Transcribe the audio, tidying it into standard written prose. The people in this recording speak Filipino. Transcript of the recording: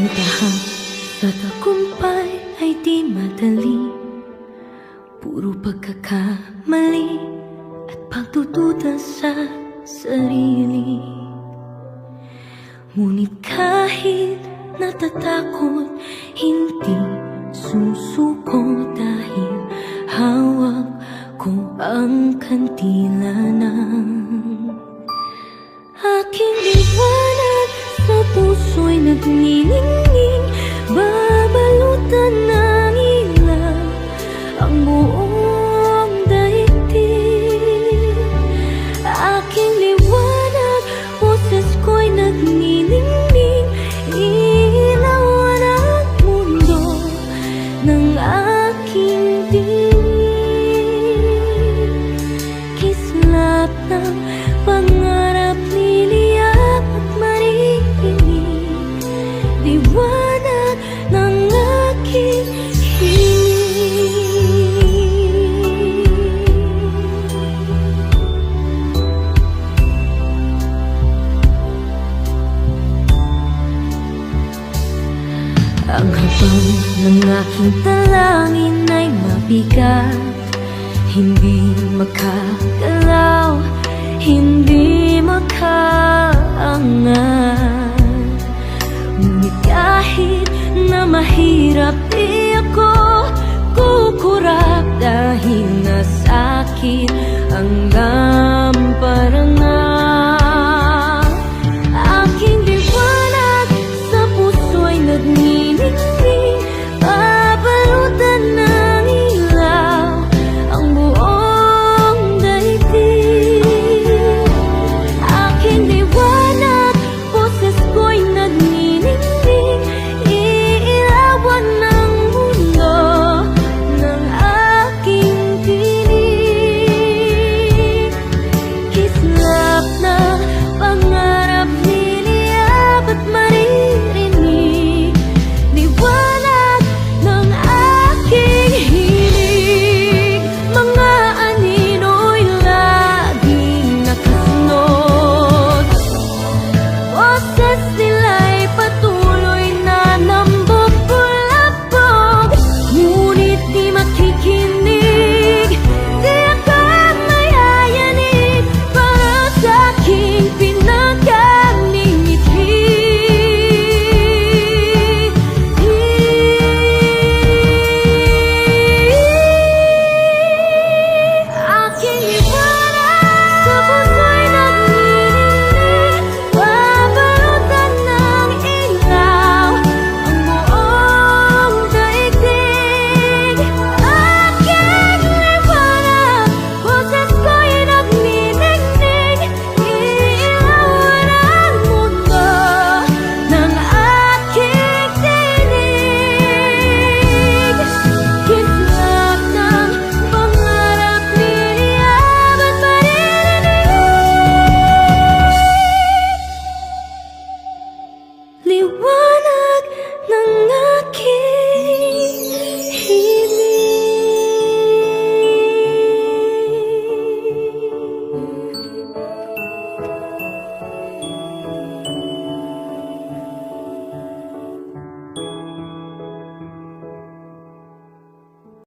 Pagtahak sa tagumpay ay di madali, puro pagkakamali at pagdududa sa sarili. Ngunit kahit natatakot, hindi susuko dahil hawak ko ang kandila ng aking liwanag. Sa puso'y nagniningning, babalutan ng ilaw ang buong daigdig. Aking liwanag, boses ko'y nagniningning, ilawan ang mundo ng aking dinig. Kislap ng pangarap, liliyap at marinig, liwanag ng aking hiling. Ang habang ng aking talangin ay mabigat, hindi makagalaw, hindi makaangat. Ngunit kahit na mahirap, di ako kukurap dahil nasakit ang